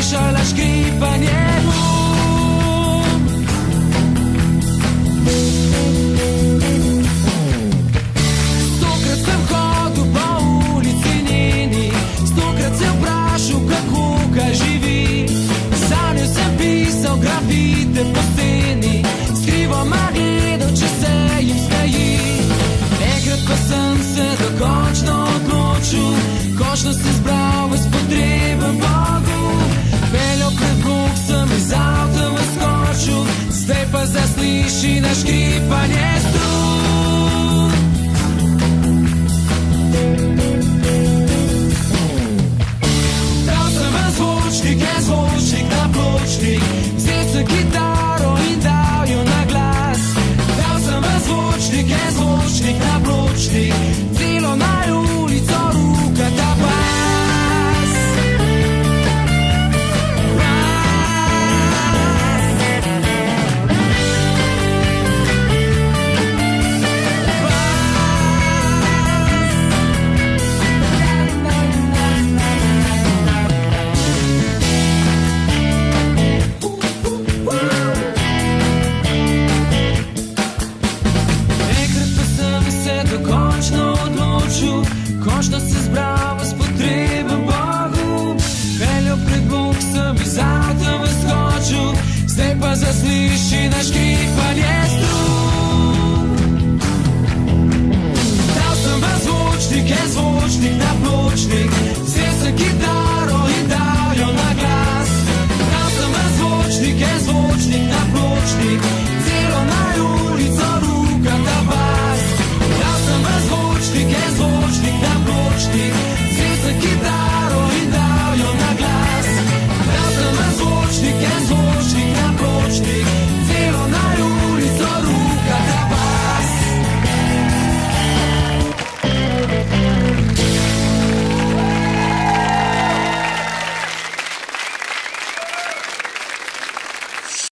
slišala škripanje gum. Stokrat sem hodil po ulici njeni, stokrat sem vprašal, kako ga živi. Zanjo sem pisal grafite po steni, skrivoma gledal, če se jim smeji. Enkrat pa sem se dokončno odločil, končno se zbral v spotreben Bogu. Peljal pred Bog sem iz avta vyskočil, zdaj pa zasliši na škripanje strun. Dal sem v zvočnik, en zvočnik na pločnik, vzel sem kitaro in dal jo na glas. Dal sem v zvočnik, en zvočnik na pločnik, celo na ulico ruka ta bas. Končno se zbral v spotreben Bogu, peljal pred Bog sem iz avta vyskočil, zdaj pa zasliši na škripanje strun. Dal sem v zvočnik, en zvočnik na pločnik, vzel sem kitaro